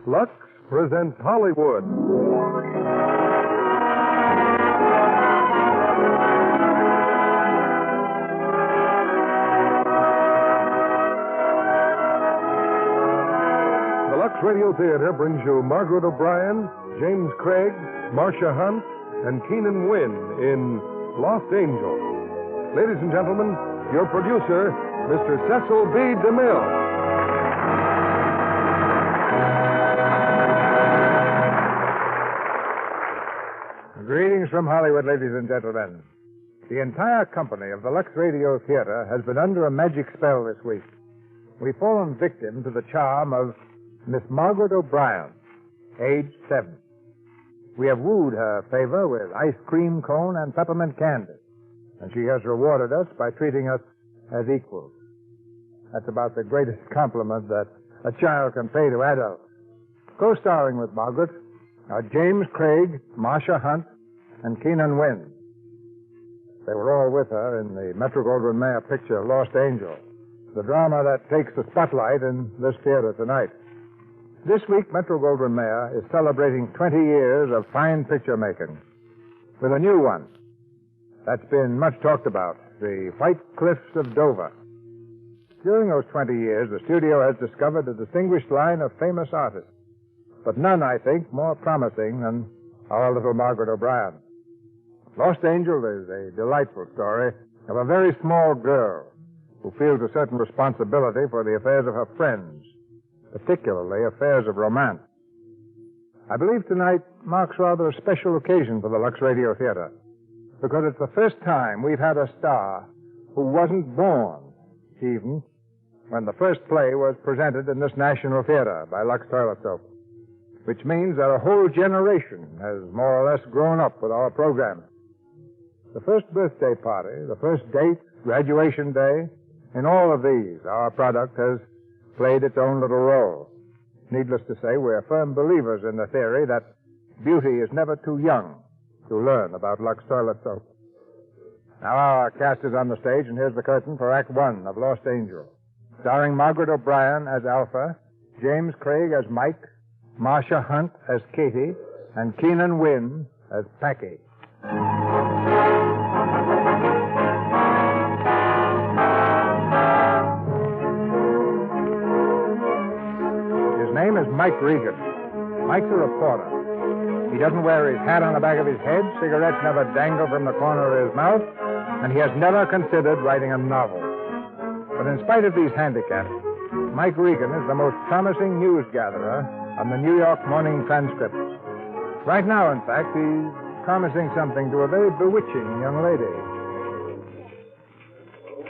Lux presents Hollywood. The Lux Radio Theatre brings you Margaret O'Brien, James Craig, Marcia Hunt, and Keenan Wynn in Lost Angel. Ladies and gentlemen, your producer, Mr. Cecil B. DeMille. Greetings from Hollywood, ladies and gentlemen. The entire company of the Lux Radio Theatre has been under a magic spell this week. We've fallen victim to the charm of Miss Margaret O'Brien, age 7. We have wooed her favor with ice cream cone and peppermint candy, and she has rewarded us by treating us as equals. That's about the greatest compliment that a child can pay to adults. Co-starring with Margaret are James Craig, Marcia Hunt, and Keenan Wynn. They were all with her in the Metro-Goldwyn-Mayer picture Lost Angel, the drama that takes the spotlight in this theater tonight. This week, Metro-Goldwyn-Mayer is celebrating 20 years of fine picture making with a new one that's been much talked about, The White Cliffs of Dover. During those 20 years, the studio has discovered a distinguished line of famous artists, but none, I think, more promising than our little Margaret O'Brien. Lost Angel is a delightful story of a very small girl who feels a certain responsibility for the affairs of her friends, particularly affairs of romance. I believe tonight marks rather a special occasion for the Lux Radio Theatre, because it's the first time we've had a star who wasn't born, even, when the first play was presented in this National Theatre by Lux Toilet Soap, which means that a whole generation has more or less grown up with our program. The first birthday party, the first date, graduation day, in all of these, our product has played its own little role. Needless to say, we're firm believers in the theory that beauty is never too young to learn about Lux Toilet Soap. Now our cast is on the stage, and here's the curtain for Act 1 of Lost Angel, starring Margaret O'Brien as Alpha, James Craig as Mike, Marcia Hunt as Katie, and Keenan Wynn as Packy. His name is Mike Regan. Mike's a reporter. He doesn't wear his hat on the back of his head, cigarettes never dangle from the corner of his mouth, and he has never considered writing a novel. But in spite of these handicaps, Mike Regan is the most promising news gatherer on the New York Morning Transcript. Right now, in fact, he's promising something to a very bewitching young lady.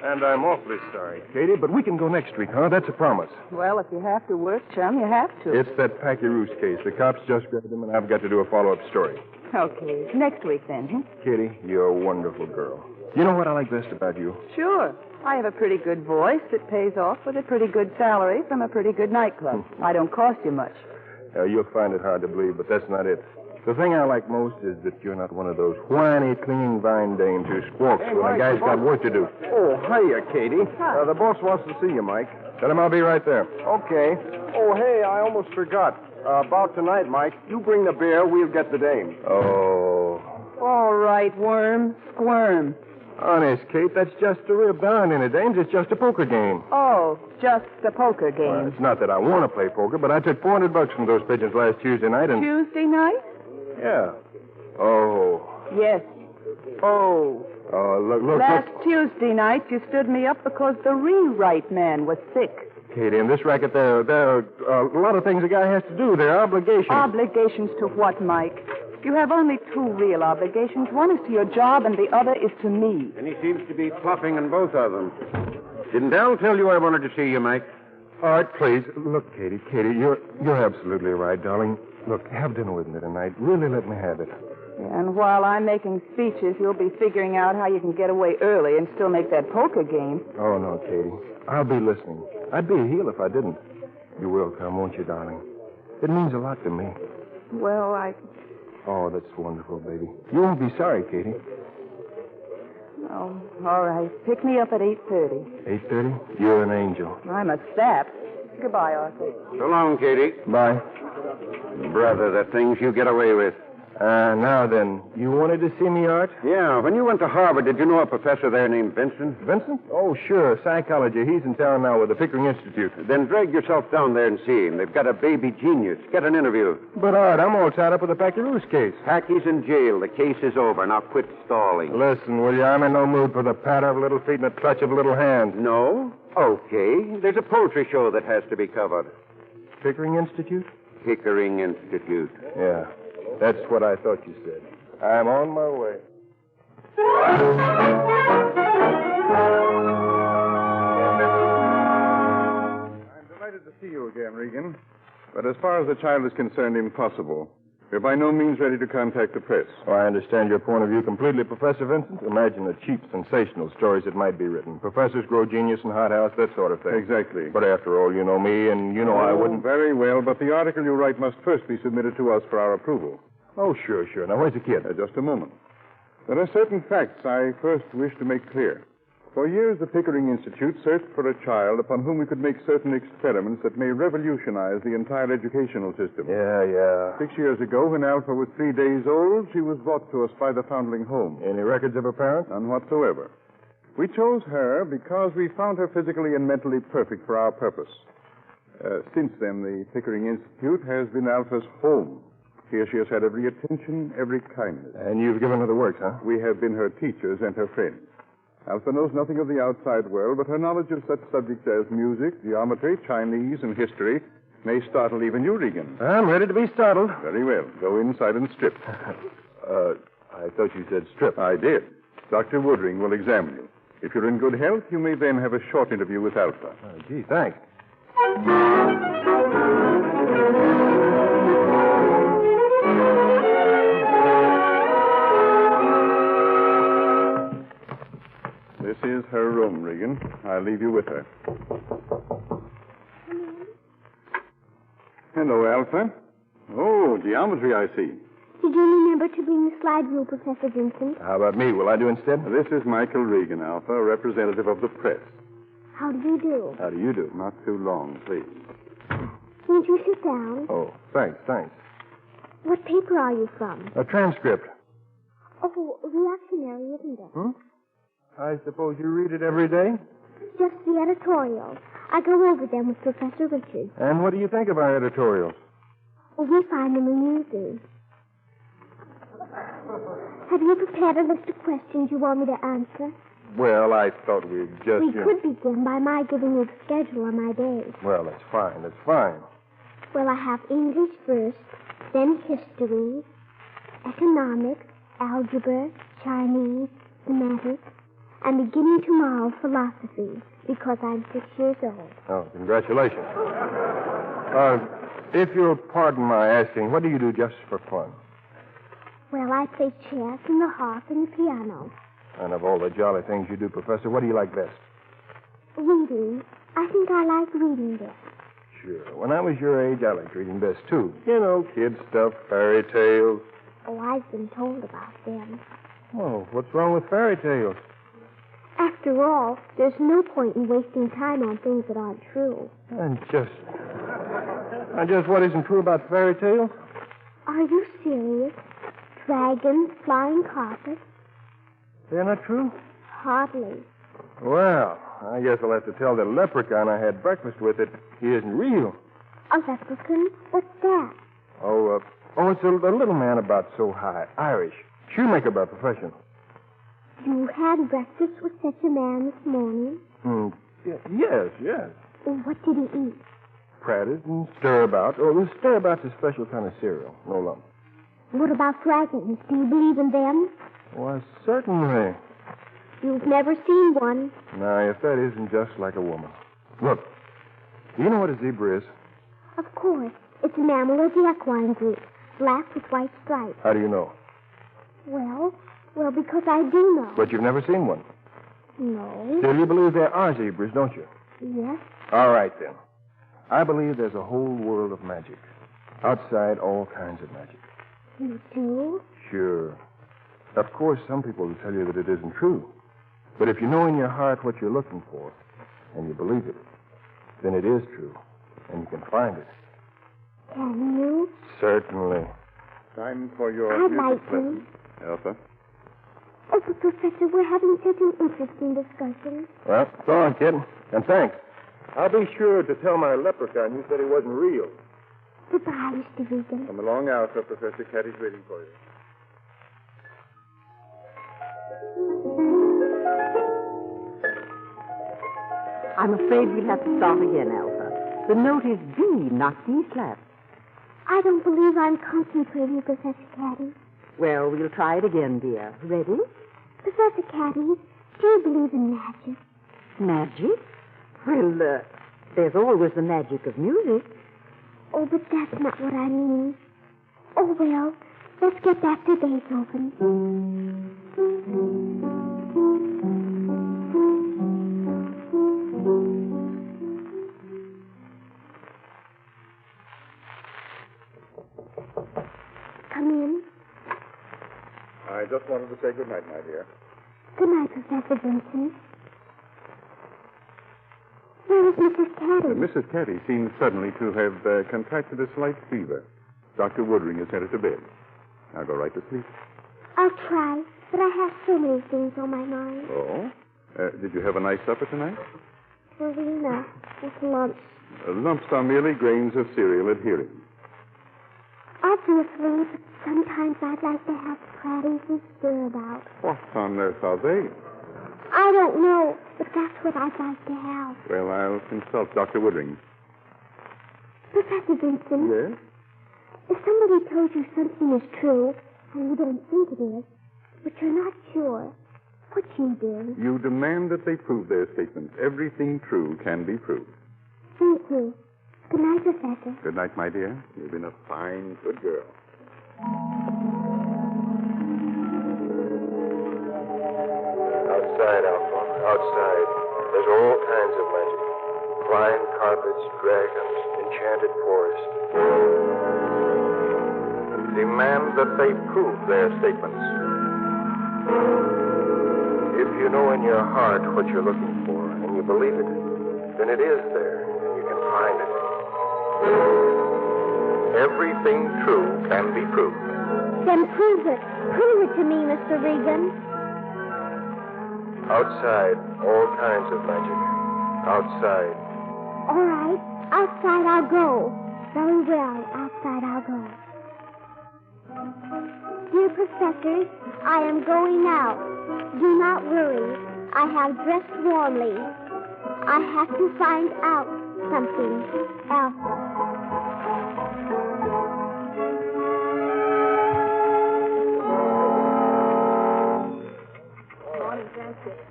And I'm awfully sorry, Katie, but we can go next week, huh? That's a promise. Well, if you have to work, chum, you have to. It's that Packy Roos case. The cops just grabbed him, and I've got to do a follow-up story. Okay, next week then, huh? Katie, you're a wonderful girl. You know what I like best about you? Sure. I have a pretty good voice that pays off with a pretty good salary from a pretty good nightclub. I don't cost you much. You'll find it hard to believe, but that's not it. The thing I like most is that you're not one of those whiny, clinging vine dames who squawks when a guy's got work to do. Oh, hiya, Katie. Hi. The boss wants to see you, Mike. Tell him I'll be right there. Okay. Oh, hey, I almost forgot. About tonight, Mike, you bring the beer, we'll get the dame. Oh. All right, worm. Squirm. Honest, Kate, that's just a rib. There aren't any dames. It's just a poker game. Oh, just a poker game. Well, it's not that I want to play poker, but I took $400 from those pigeons last Tuesday night and... Tuesday night? Yeah. Oh. Yes. Oh. Oh, look. Last Tuesday night, you stood me up because the rewrite man was sick. Katie, in this racket, there are a lot of things a guy has to do. There are obligations. Obligations to what, Mike? You have only two real obligations. One is to your job, and the other is to me. And he seems to be bluffing in both of them. Didn't Dell tell you I wanted to see you, Mike? All right, please. Look, Katie, you're absolutely right, darling. Look, have dinner with me tonight. Really let me have it. And while I'm making speeches, you'll be figuring out how you can get away early and still make that poker game. Oh, no, Katie. I'll be listening. I'd be a heel if I didn't. You will come, won't you, darling? It means a lot to me. Well, Oh, that's wonderful, baby. You won't be sorry, Katie. Oh, all right. Pick me up at 8:30. 8:30? You're an angel. I'm a sap. Goodbye, Arthur. So long, Katie. Bye. Brother, the things you get away with. Now then, you wanted to see me, Art? Yeah, when you went to Harvard, did you know a professor there named Vincent? Vincent? Oh, sure, psychology. He's in town now with the Pickering Institute. Then drag yourself down there and see him. They've got a baby genius. Get an interview. But, Art, I'm all tied up with the Packaroos case. Packy's in jail. The case is over. Now quit stalling. Listen, will you? I'm in no mood for the patter of little feet and the clutch of little hands. No? Okay. There's a poultry show that has to be covered. Pickering Institute? Pickering Institute. Yeah, that's what I thought you said. I'm on my way. I'm delighted to see you again, Regan. But as far as the child is concerned, impossible. We're by no means ready to contact the press. Oh, I understand your point of view completely, Professor Vincent. Imagine the cheap, sensational stories that might be written. Professors grow genius in hothouse, that sort of thing. Exactly. But after all, you know me, and you know I wouldn't... Very well, but the article you write must first be submitted to us for our approval. Oh, sure. Now, where's the kid? Just a moment. There are certain facts I first wish to make clear. For years, the Pickering Institute searched for a child upon whom we could make certain experiments that may revolutionize the entire educational system. Yeah. 6 years ago, when Alpha was 3 days old, she was brought to us by the foundling home. Any records of her parents? None whatsoever. We chose her because we found her physically and mentally perfect for our purpose. Since then, the Pickering Institute has been Alpha's home. Here she has had every attention, every kindness. And you've given her the works, huh? We have been her teachers and her friends. Alpha knows nothing of the outside world, but her knowledge of such subjects as music, geometry, Chinese, and history may startle even you, Regan. I'm ready to be startled. Very well. Go inside and strip. I thought you said strip. I did. Dr. Woodring will examine you. If you're in good health, you may then have a short interview with Alpha. Oh, gee, thanks. This is her room, Regan. I'll leave you with her. Hello, Alpha. Oh, geometry, I see. Did you remember to bring the slide rule, Professor Vincent? How about me? Will I do instead? This is Michael Regan, Alpha, representative of the press. How do you do? How do you do? Not too long, please. Won't you sit down? Oh, thanks. What paper are you from? A transcript. Oh, reactionary, isn't it? I suppose you read it every day? Just the editorials. I go over them with Professor Richards. And what do you think of our editorials? Oh, we find them amusing. Have you prepared a list of questions you want me to answer? Well, I thought we'd just... We could begin by my giving you the schedule on my days. Well, that's fine. Well, I have English first, then history, economics, algebra, Chinese, semantics, and beginning tomorrow, philosophy, because I'm 6 years old. Oh, congratulations. If you'll pardon my asking, what do you do just for fun? Well, I play chess and the harp and the piano. And of all the jolly things you do, Professor, what do you like best? Reading. I think I like reading best. Sure. When I was your age, I liked reading best, too. You know, kid stuff, fairy tales. Oh, I've been told about them. Oh, what's wrong with fairy tales? After all, there's no point in wasting time on things that aren't true. And just what isn't true about fairy tales? Are you serious? Dragons, flying carpets? They're not true? Hardly. Well, I guess I'll have to tell the leprechaun I had breakfast with that he isn't real. A leprechaun? What's that? It's a little man about so high. Irish. Shoemaker by profession. You had breakfast with such a man this morning? Yes. What did he eat? Pratters and stirabout. Oh, the stirabout's a special kind of cereal. No lump. What about dragons? Do you believe in them? Why, certainly. You've never seen one. Now, if that isn't just like a woman. Look, do you know what a zebra is? Of course. It's an mammal of the equine group. Black with white stripes. How do you know? Well, because I do know. But you've never seen one. No. Still, you believe there are zebras, don't you? Yes. All right, then. I believe there's a whole world of magic. Outside all kinds of magic. You do? Sure. Of course, some people will tell you that it isn't true. But if you know in your heart what you're looking for, and you believe it, then it is true. and you can find it. Can you? Certainly. Time for your I'd music like to. lesson, Elsa. Oh, but Professor, we're having such an interesting discussion. Well, go on, kid. And thanks. I'll be sure to tell my leprechaun you said he wasn't real. Goodbye, Mr. Regan. Come along, Alpha. Professor Caddy's waiting for you. I'm afraid we'll have to start again, Alpha. The note is D, not D flat. I don't believe I'm concentrating, Professor Caddy. Well, we'll try it again, dear. Ready? Professor Caddy, do you believe in magic? Magic? Well, there's always the magic of music. Oh, but that's not what I mean. Oh, well, let's get back to Beethoven. Come in. I just wanted to say good night, my dear. Good night, Professor Vincent. Where is Mrs. Caddy? Mrs. Caddy seems suddenly to have contracted a slight fever. Dr. Woodring has sent her to bed. Now go right to sleep. I'll try, but I have so many things on my mind. Oh? Did you have a nice supper tonight? Rowena, with lunch. Lumps are merely grains of cereal adhering. Obviously, but sometimes I'd like to have praties and stir-about. What on earth are they? I don't know, but that's what I'd like to have. Well, I'll consult Dr. Woodring. Professor Vincent? Yes? If somebody told you something is true, and you don't think it is, but you're not sure, what you do? You demand that they prove their statements. Everything true can be proved. Thank you. Good night, Professor. Good night, my dear. You've been a fine, good girl. Outside, Alpha. Outside. There's all kinds of magic. Flying carpets, dragons, enchanted forests. Demand that they prove their statements. If you know in your heart what you're looking for, and you believe it, then it is there, and you can find it. Everything true can be proved. Then prove it. Prove it to me, Mr. Regan. Outside, all kinds of magic. Outside. All right. Outside I'll go. Very well. Outside I'll go. Dear Professor, I am going out. Do not worry. I have dressed warmly. I have to find out something else.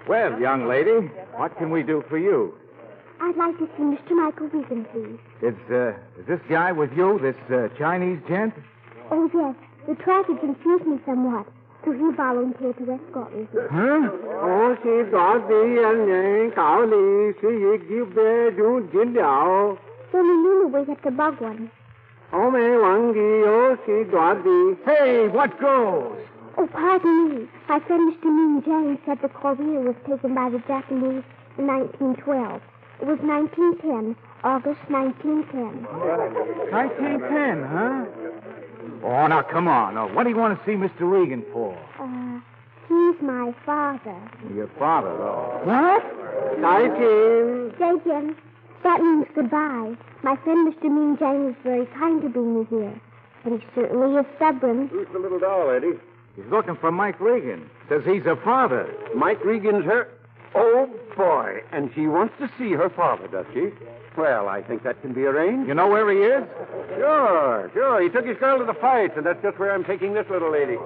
Well, young lady, what can we do for you? I'd like to see Mr. Michael Regan, please. Is this guy with you, this Chinese gent? Oh, yes. The traffic confused me somewhat, so he volunteered to escort me. Huh? Oh, she got the Kaoli, she give the Jun. Then we knew the way at the bug one. Oh, me Wangi, oh, she got the. Hey, what goes? Oh, pardon me. My friend Mr. Moon James said the Korea was taken by the Japanese in 1912. It was 1910, August 1910. 1910, huh? Oh, now, come on. Oh, what do you want to see Mr. Regan for? He's my father. Your father, oh. What? 19. Say, Jim, that means goodbye. My friend Mr. Moon James was very kind to bring me here, but he certainly is stubborn. Who's the little doll, lady? He's looking for Mike Regan. Says he's a father. Mike Regan's her... Oh, boy. And she wants to see her father, does she? Well, I think that can be arranged. You know where he is? Sure. He took his girl to the fights, and that's just where I'm taking this little lady.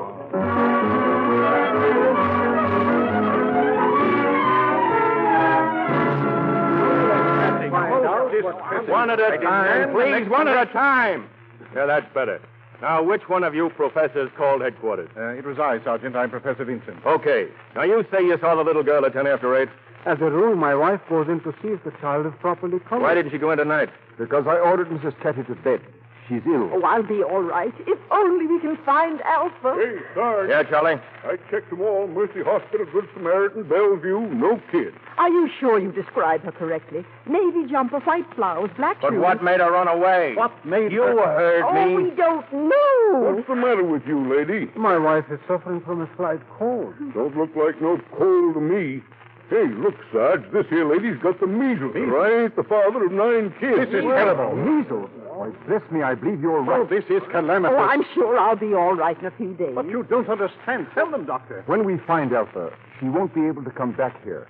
One at a time, please. One at a time. Yeah, that's better. Now, which one of you professors called headquarters? It was I, Sergeant. I'm Professor Vincent. Okay. Now, you say you saw the little girl at 8:10. As a rule, my wife goes in to see if the child is properly covered. Why didn't she go in tonight? Because I ordered Mrs. Ketty to bed. She's ill. Oh, I'll be all right. If only we can find Alpha. Hey, Sarge. Yeah, Charlie? I checked them all. Mercy Hospital, Good Samaritan, Bellevue, no kid. Are you sure you described her correctly? Navy jumper, white blouse, black shoes. But what made her run away? What made You her... heard Oh, me. we don't know. What's the matter with you, lady? My wife is suffering from a slight cold. Don't look like no cold to me. Hey, look, Sarge, this here lady's got the measles. I ain't the father of 9 kids. This is terrible. Measles. Why, bless me, I believe you're right. Oh, this is calamity. Oh, I'm sure I'll be all right in a few days. But you don't understand. Tell them, Doctor. When we find Alpha, she won't be able to come back here.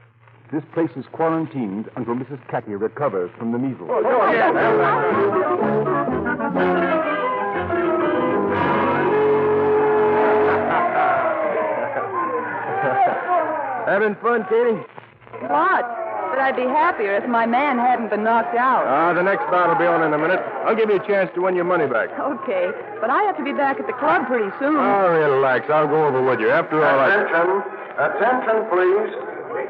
This place is quarantined until Mrs. Cathy recovers from the measles. Having fun, Katie? What? But I'd be happier if my man hadn't been knocked out. The next bout will be on in a minute. I'll give you a chance to win your money back. Okay, but I have to be back at the club pretty soon. Oh, relax. I'll go over with you. After all, Attention, please.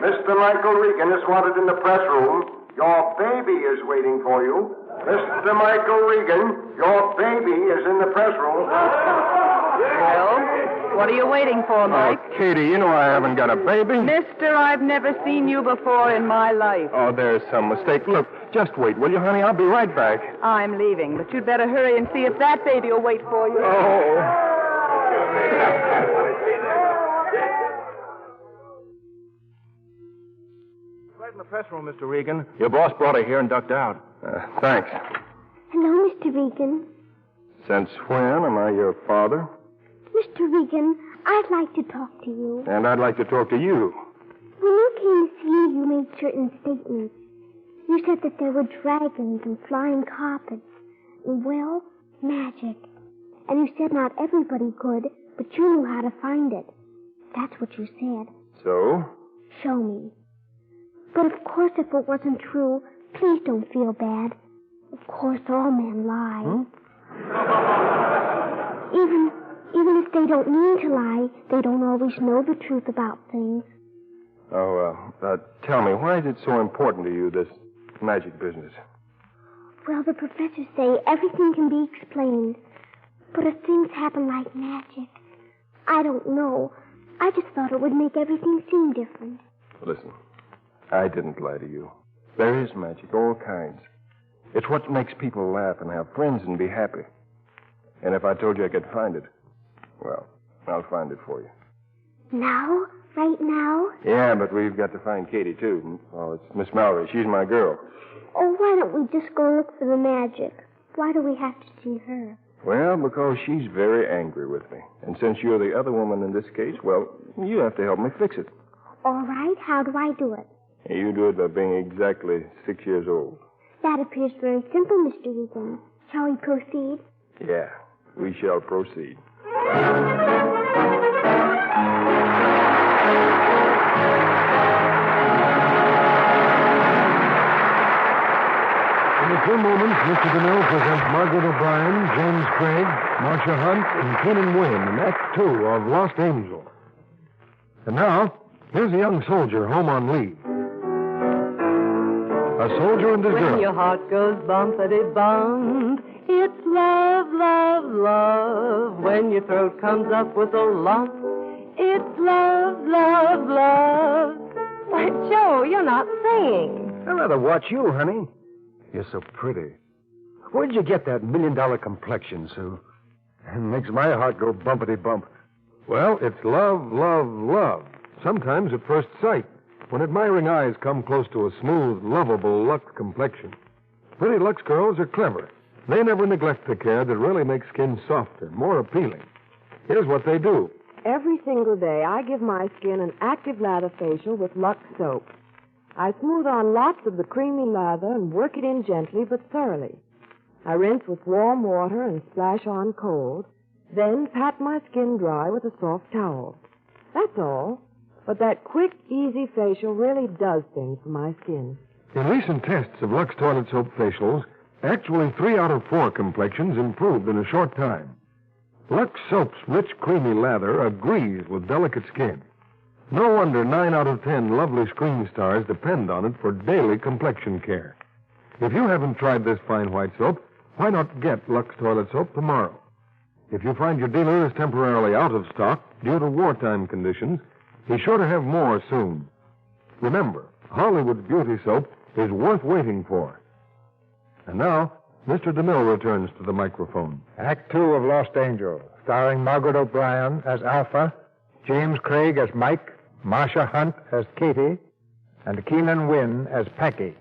Mr. Michael Regan is wanted in the press room. Your baby is waiting for you. Mr. Michael Regan, your baby is in the press room. Well, what are you waiting for, Mike? Oh, Katie, you know I haven't got a baby. Mister, I've never seen you before in my life. Oh, there's some mistake. Look, just wait, will you, honey? I'll be right back. I'm leaving, but you'd better hurry and see if that baby will wait for you. Oh. Right in the press room, Mr. Regan. Your boss brought her here and ducked out. Thanks. Hello, Mr. Regan. Since when am I your father? Mr. Regan, I'd like to talk to you. And I'd like to talk to you. When you came to see me, you made certain statements. You said that there were dragons and flying carpets and, well, magic. And you said not everybody could, but you knew how to find it. That's what you said. So? Show me. But of course, if it wasn't true, please don't feel bad. Of course, all men lie. Even if they don't mean to lie, they don't always know the truth about things. Oh, tell me, why is it so important to you, this magic business? Well, the professors say everything can be explained. But if things happen like magic, I don't know. I just thought it would make everything seem different. Listen, I didn't lie to you. There is magic, all kinds. It's what makes people laugh and have friends and be happy. And if I told you I could find it, well, I'll find it for you. Now? Right now? Yeah, but we've got to find Katie, too. Oh, it's Miss Mallory. She's my girl. Oh, why don't we just go look for the magic? Why do we have to see her? Well, because she's very angry with me. And since you're the other woman in this case, well, you have to help me fix it. All right, how do I do it? You do it by being exactly 6 years old. That appears very simple, Mr. Regan. Shall we proceed? Yeah, we shall proceed. In a few moments, Mr. Donnell presents Margaret O'Brien, James Craig, Marcia Hunt, and Keenan Wynn in Act 2 of Lost Angel. And now, here's a young soldier home on leave. A soldier and his girl. When your heart goes bumpity-bump, it's love, love, love. When your throat comes up with a lump, it's love, love, love. Why, Joe, you're not singing. I'd rather watch you, honey. You're so pretty. Where'd you get that $1 million complexion, Sue? It makes my heart go bumpity-bump. Well, it's love, love, love. Sometimes at first sight, when admiring eyes come close to a smooth, lovable Lux complexion. Pretty Lux girls are clever. They never neglect the care that really makes skin softer, more appealing. Here's what they do. Every single day, I give my skin an active lather facial with Lux soap. I smooth on lots of the creamy lather and work it in gently but thoroughly. I rinse with warm water and splash on cold, then pat my skin dry with a soft towel. That's all. But that quick, easy facial really does things for my skin. In recent tests of Lux toilet soap facials, actually 3 out of 4 complexions improved in a short time. Lux soap's rich, creamy lather agrees with delicate skin. No wonder 9 out of 10 lovely screen stars depend on it for daily complexion care. If you haven't tried this fine white soap, why not get Lux toilet soap tomorrow? If you find your dealer is temporarily out of stock due to wartime conditions, he's sure to have more soon. Remember, Hollywood's beauty soap is worth waiting for. And now, Mr. DeMille returns to the microphone. Act 2 of Lost Angel, starring Margaret O'Brien as Alpha, James Craig as Mike, Marcia Hunt as Katie, and Keenan Wynn as Packy.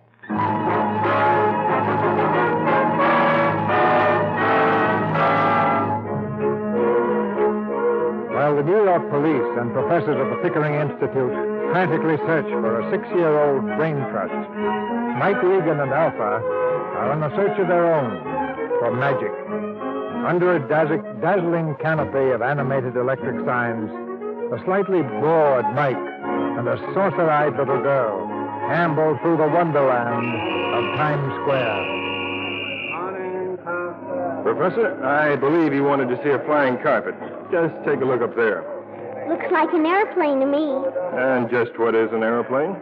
While the New York police and professors of the Pickering Institute frantically search for a 6-year-old brain trust, Mike Regan and Alpha are on a search of their own for magic. Under a dazzling canopy of animated electric signs, a slightly bored Mike and a saucer-eyed little girl amble through the wonderland of Times Square. Professor, I believe you wanted to see a flying carpet. Just take a look up there. Looks like an airplane to me. And just what is an airplane?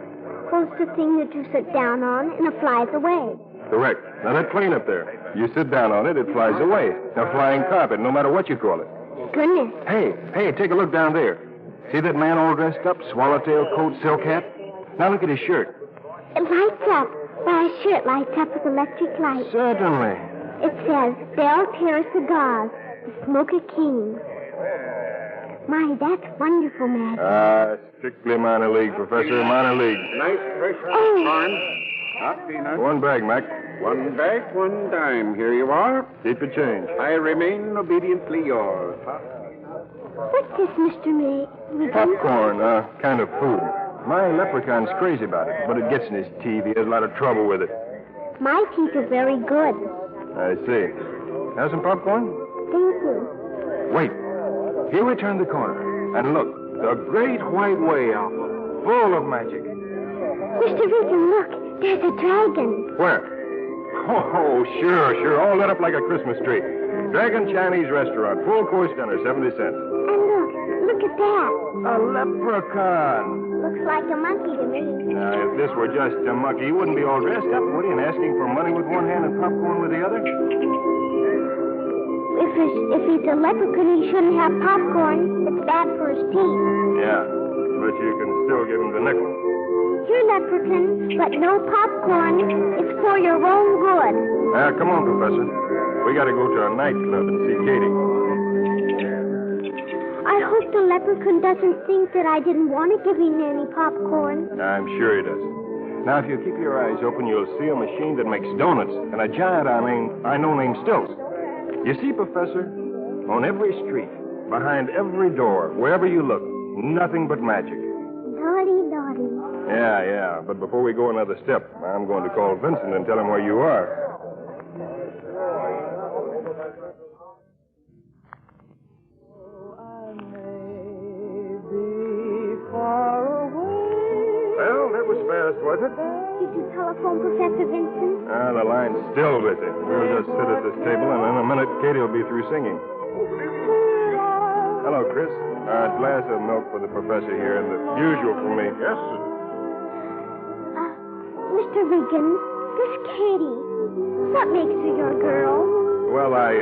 Well, it's the thing that you sit down on and it flies away. Correct. Now, that plane up there, you sit down on it, it flies away. A flying carpet, no matter what you call it. Goodness. Hey, take a look down there. See that man all dressed up? Swallowtail coat, silk hat? Now look at his shirt. It lights up. Why, a shirt lights up with electric light. Certainly. It says, Bell Terrace Cigars, the Smoker King. My, that's wonderful, Maggie. Strictly minor league, Professor, minor league. Nice fresh corn. Hot peanuts. One bag, Mac. One bag, one dime. Here you are. Keep your change. I remain obediently yours. What's this, Mr. Regan? Popcorn, kind of food. My leprechaun's crazy about it, but it gets in his teeth. He has a lot of trouble with it. My teeth are very good. I see. Have some popcorn? Thank you. Wait. Here we turn the corner. And look, the great white way out, full of magic. Mr. Regan, look. There's a dragon. Where? Oh, sure. All lit up like a Christmas tree. Dragon Chinese restaurant, full course dinner, 70 cents. And look at that. A leprechaun. Looks like a monkey to me. Now, if this were just a monkey, he wouldn't be all dressed up, would he, and asking for money with one hand and popcorn with the other? If he's a leprechaun, he shouldn't have popcorn. It's bad for his teeth. Yeah, but you can still give him the nickel. You're leprechaun, but no popcorn. It's for your own good. Come on, Professor. We got to go to a nightclub and see Katie. I hope the leprechaun doesn't think that I didn't want to give him any popcorn. I'm sure he doesn't. Now, if you keep your eyes open, you'll see a machine that makes donuts and a giant I know named Stilts. You see, Professor, on every street, behind every door, wherever you look, nothing but magic. Naughty. Yeah. But before we go another step, I'm going to call Vincent and tell him where you are. Well, that was fast, was it? Did you telephone Professor Vincent? The line's still busy. We'll just sit at this table, and in a minute, Katie will be through singing. Hello, Chris. A glass of milk for the professor here, and the usual for me. Yes, sir. Mr. Regan, this Katie, what makes her your girl? Well, I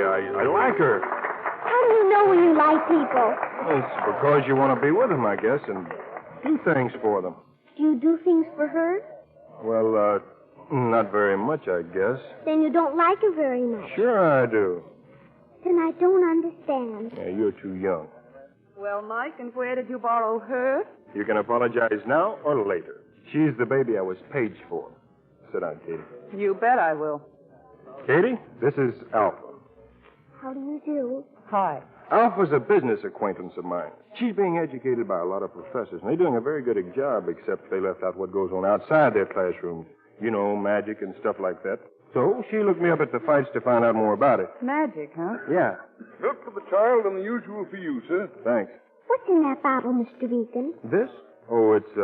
like her. How do you know when you like people? It's because you want to be with them, I guess, and do things for them. Do you do things for her? Well, not very much, I guess. Then you don't like her very much. Sure I do. Then I don't understand. Yeah, you're too young. Well, Mike, and where did you borrow her? You can apologize now or later. She's the baby I was paged for. Sit down, Katie. You bet I will. Katie, this is Alpha. How do you do? Hi. Alpha's a business acquaintance of mine. She's being educated by a lot of professors, and they're doing a very good job, except they left out what goes on outside their classrooms. You know, magic and stuff like that. So she looked me up at the fights to find out more about it. Magic, huh? Yeah. Milk for the child and the usual for you, sir. Thanks. What's in that bottle, Mr. Regan? This? Oh, it's,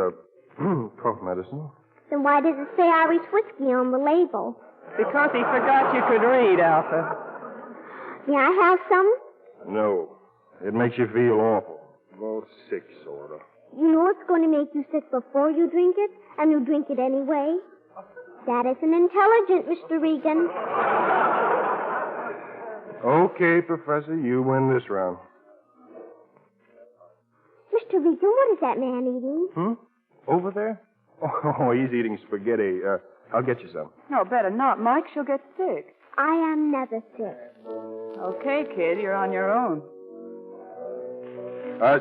cough medicine. Then why does it say Irish whiskey on the label? Because he forgot you could read, Alpha. May I have some? No. It makes you feel awful. Well, sick, sort of. You know it's going to make you sick before you drink it, and you drink it anyway. That isn't intelligent, Mr. Regan. Okay, Professor, you win this round. Mr. Regan, what is that man eating? Over there? Oh, he's eating spaghetti. I'll get you some. No, better not, Mike. She'll get sick. I am never sick. Okay, kid, you're on your own.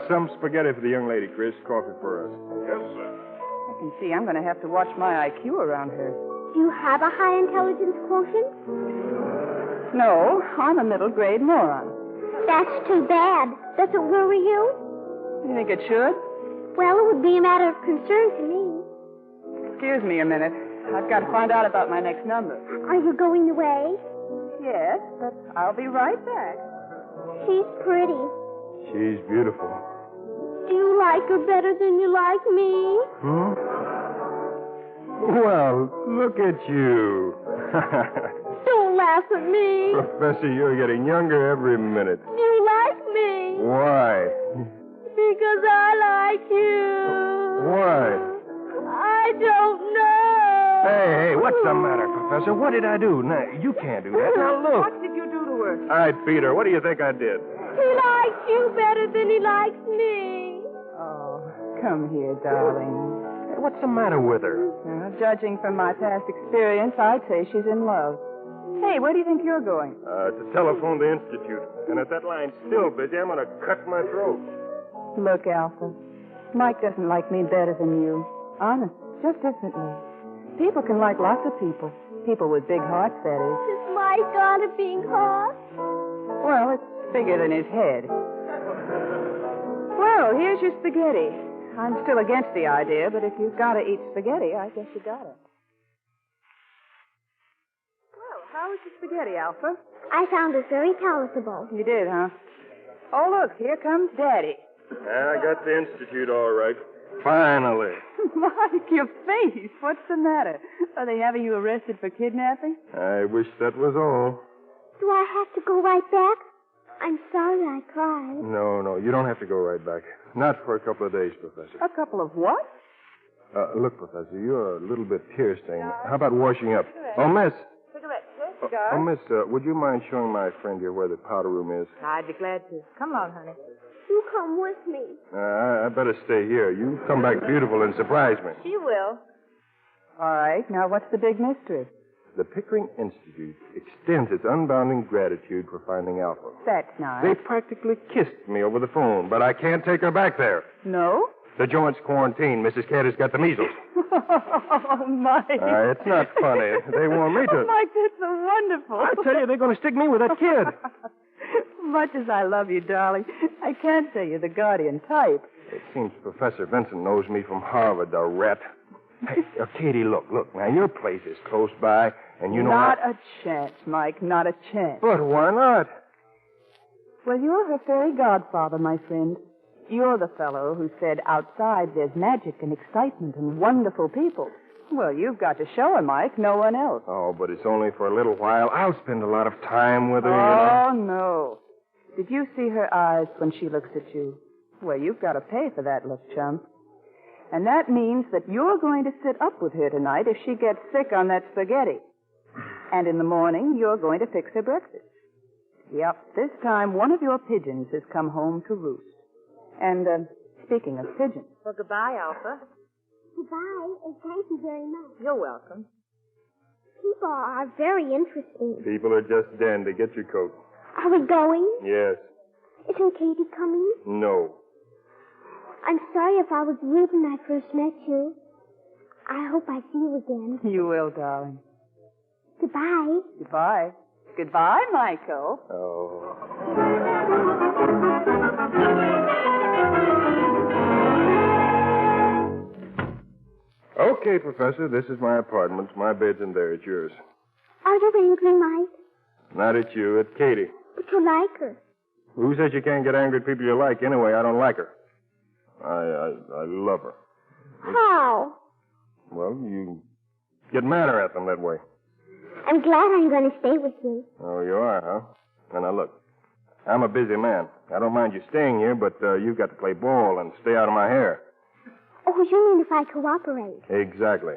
Some spaghetti for the young lady, Chris. Coffee for us. Yes, sir. I can see I'm going to have to watch my IQ around her. Do you have a high intelligence quotient? No, I'm a middle grade moron. That's too bad. Does it worry you? You think it should? Well, it would be a matter of concern to me. Excuse me a minute. I've got to find out about my next number. Are you going away? Yes, but I'll be right back. She's pretty. She's beautiful. Do you like her better than you like me? Well, look at you. Don't laugh at me. Professor, you're getting younger every minute. You like me. Why? Because I like you. Why? I don't know. Hey, what's the matter, Professor? What did I do? Now, you can't do that. Now, look. What did you do to her? I beat her. What do you think I did? He likes you better than he likes me. Oh, come here, darling. Hey, what's the matter with her? Judging from my past experience, I'd say she's in love. Hey, where do you think you're going? To telephone the Institute. And if that line's still busy, I'm going to cut my throat. Look, Alpha, Mike doesn't like me better than you. Honest, just differently. People can like lots of people. People with big hearts, that is. Is Mike got a big heart? Well, it's bigger than his head. Well, here's your spaghetti. I'm still against the idea, but if you've got to eat spaghetti, I guess you got to. Well, how was your spaghetti, Alpha? I found it very palatable. You did, huh? Oh, look, here comes Daddy. I got the Institute all right. Finally. Mike, your face. What's the matter? Are they having you arrested for kidnapping? I wish that was all. Do I have to go right back? I'm sorry I cried. No, you don't have to go right back. Not for a couple of days, Professor. A couple of what? Look, Professor, you're a little bit tear-stained. How about washing up? Oh, Miss. Cigarette, Oh, Miss, would you mind showing my friend here where the powder room is? I'd be glad to. Come along, honey. You come with me. I better stay here. You come back beautiful and surprise me. She will. All right, now what's the big mystery? The Pickering Institute extends its unbounding gratitude for finding Alpha. That's nice. They practically kissed me over the phone, but I can't take her back there. No? The joint's quarantined. Mrs. Carter's got the measles. Oh, Mike. It's not funny. They want me to. Oh, Mike, that's so wonderful. I tell you, they're going to stick me with that kid. Much as I love you, darling, I can't say you're the guardian type. It seems Professor Vincent knows me from Harvard, the rat. Hey, Katie, look. Now, your place is close by, and you know... Not a chance, Mike, not a chance. But why not? Well, you're her fairy godfather, my friend. You're the fellow who said outside there's magic and excitement and wonderful people. Well, you've got to show her, Mike, no one else. Oh, but it's only for a little while. I'll spend a lot of time with her, Oh, no. Did you see her eyes when she looks at you? Well, you've got to pay for that look, chum. And that means that you're going to sit up with her tonight if she gets sick on that spaghetti. And in the morning, you're going to fix her breakfast. Yep, this time one of your pigeons has come home to roost. And, speaking of pigeons... Well, goodbye, Alpha. Goodbye, and thank you very much. You're welcome. People are very interesting. People are just dandy. Get your coat. Are we going? Yes. Isn't Katie coming? No. I'm sorry if I was rude when I first met you. I hope I see you again. You will, darling. Goodbye. Goodbye. Goodbye, Michael. Oh. Okay, Professor, this is my apartment. My bed's in there. It's yours. Are you angry, Mike? Not at you, at Katie. But you like her. Who says you can't get angry at people you like? Anyway, I don't like her. I love her. How? Well, you get madder at them that way. I'm glad I'm going to stay with you. Oh, you are, huh? Now, look, I'm a busy man. I don't mind you staying here, but you've got to play ball and stay out of my hair. Oh, you mean if I cooperate? Exactly.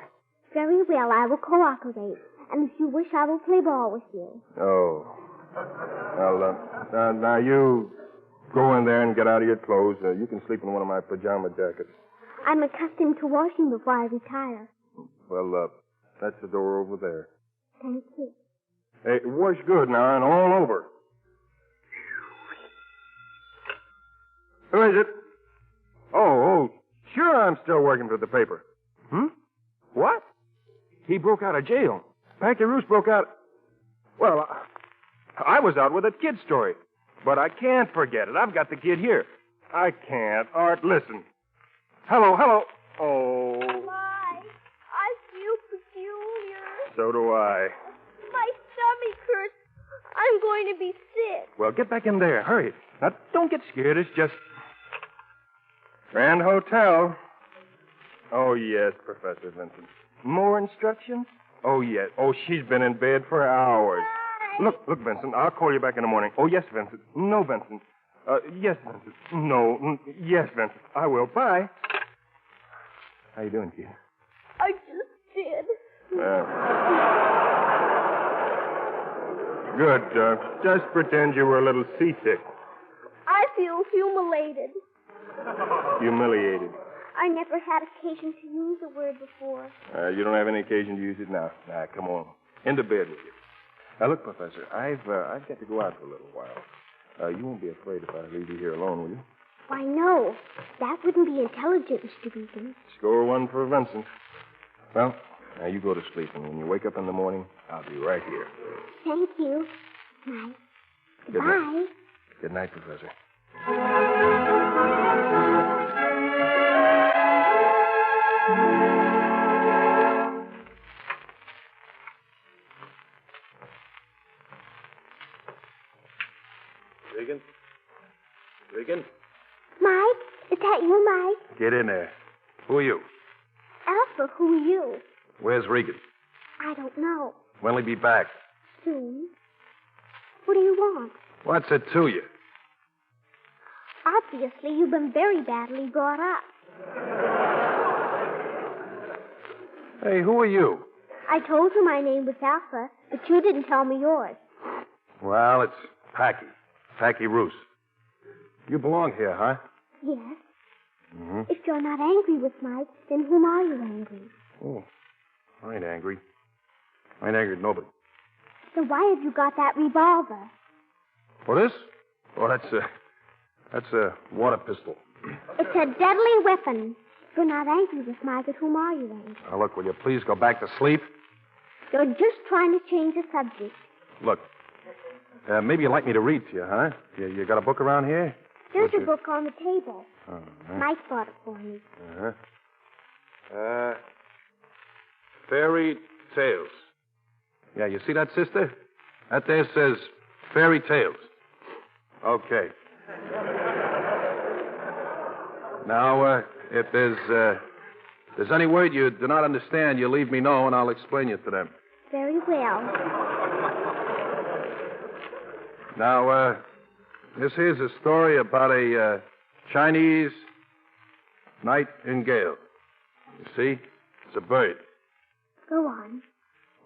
Very well, I will cooperate. And if you wish, I will play ball with you. Oh. Now, Now, you go in there and get out of your clothes. You can sleep in one of my pajama jackets. I'm accustomed to washing before I retire. Well, that's the door over there. Thank you. Hey, wash good now and all over. Who is it? Oh, sure I'm still working for the paper. What? He broke out of jail. Packy Roos broke out. Well, I was out with a kid story. But I can't forget it. I've got the kid here. I can't. Art, listen. Hello. Oh. Mike, I feel peculiar. So do I. My stomach hurts. I'm going to be sick. Well, get back in there. Hurry. Now, don't get scared. It's just... Grand Hotel. Oh, yes, Professor Vincent. More instructions? Oh, yes. Oh, she's been in bed for hours. Look, Vincent, I'll call you back in the morning. Oh, yes, Vincent. No, Vincent. Yes, Vincent. No. Yes, Vincent. I will. Bye. How you doing, kid? I just did. Good. Just pretend you were a little seasick. I feel humiliated. Humiliated. I never had occasion to use the word before. You don't have any occasion to use it now. Now, come on. Into bed with you. Now, look, Professor, I've got to go out for a little while. You won't be afraid if I leave you here alone, will you? Why, no. That wouldn't be intelligent, Mr. Regan. Score one for Vincent. Well, now you go to sleep, and when you wake up in the morning, I'll be right here. Thank you. Night. Good Bye. night. Good night, Professor. Regan? Mike? Is that you, Mike? Get in there. Who are you? Alpha, who are you? Where's Regan? I don't know. When'll he be back? Soon. What do you want? What's it to you? Obviously, you've been very badly brought up. Hey, who are you? I told you my name was Alpha, but you didn't tell me yours. Well, it's Packy Roos. You belong here, huh? Yes. Mm-hmm. If you're not angry with Mike, then whom are you angry? Oh, I ain't angry. I ain't angry at nobody. So why have you got that revolver? What is? Oh, that's a water pistol. It's a deadly weapon. If you're not angry with Mike, at whom are you angry? Now, look, will you please go back to sleep? You're just trying to change the subject. Look, maybe you'd like me to read to you, huh? You got a book around here? There's a book on the table. Uh-huh. Mike bought it for me. Uh-huh. Fairy Tales. Yeah, you see that, sister? That there says Fairy Tales. Okay. Now, if there's any word you do not understand, you leave me know and I'll explain it to them. Very well. Now, this here's a story about a Chinese nightingale. You see? It's a bird. Go on.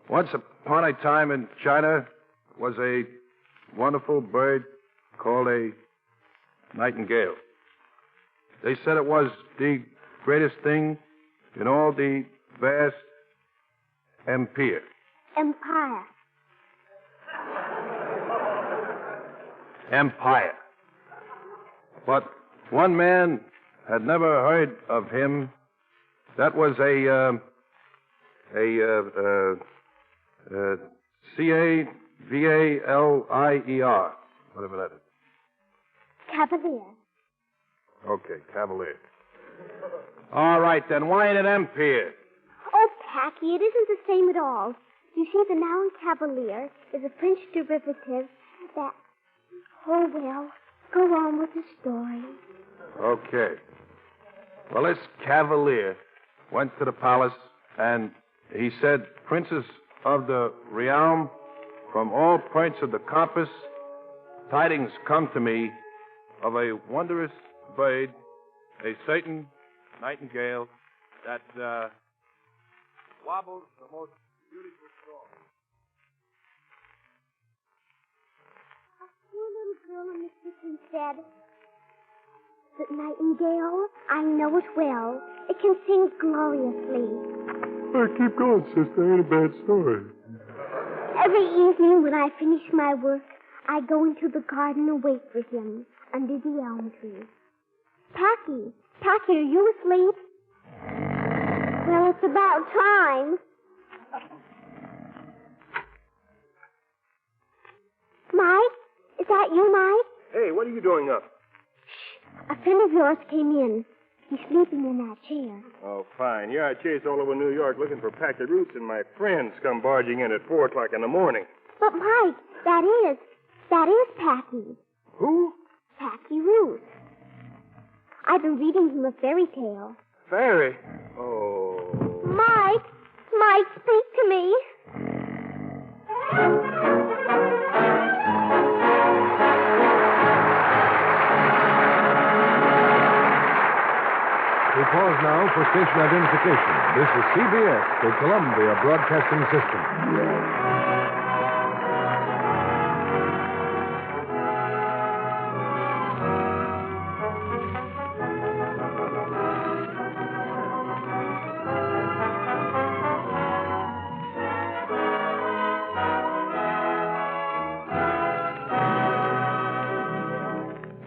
Once upon a time in China was a wonderful bird called a nightingale. They said it was the greatest thing in all the vast empire. Empire. Empire. But one man had never heard of him. That was a Cavalier. Whatever that is. Cavalier. Okay, Cavalier. All right, then. Why ain't it empire? Oh, Packy, it isn't the same at all. You see, the noun cavalier is a French derivative that... Oh, well, go on with the story. Okay. Well, this Cavalier went to the palace, and he said, Princes of the realm, from all points of the compass, tidings come to me of a wondrous bird, a certain nightingale, that wobbles the most beautiful song. A poor little girl said. But Nightingale, I know it well. It can sing gloriously. Well, keep going, sister. Ain't a bad story. Every evening when I finish my work, I go into the garden and wait for him under the elm tree. Packy, are you asleep? Well, it's about time. Mike? Is that you, Mike? Hey, what are you doing up? A friend of yours came in. He's sleeping in that chair. Oh, fine. Here I chase all over New York looking for Packy Roots, and my friends come barging in at 4 o'clock in the morning. But, Mike, that is Packy. Who? Packy Roots. I've been reading him a fairy tale. Fairy? Oh. Mike, speak to me. We pause now for station identification. This is CBS, the Columbia Broadcasting System.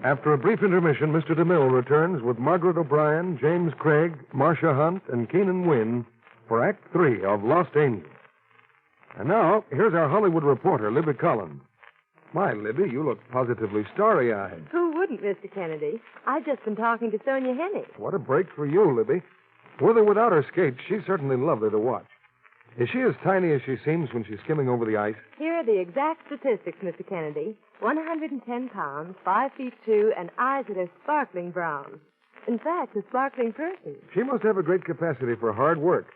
After a brief intermission, Mr. DeMille returns with Margaret O'Brien, James Craig, Marcia Hunt, and Keenan Wynn for Act 3 of Lost Angels. And now, here's our Hollywood reporter, Libby Collins. My, Libby, you look positively starry-eyed. Who wouldn't, Mr. Kennedy? I've just been talking to Sonia Henney. What a break for you, Libby. With or without her skates, she's certainly lovely to watch. Is she as tiny as she seems when she's skimming over the ice? Here are the exact statistics, Mr. Kennedy. 110 pounds, 5 feet 2, and eyes that are sparkling brown. In fact, a sparkling person. She must have a great capacity for hard work.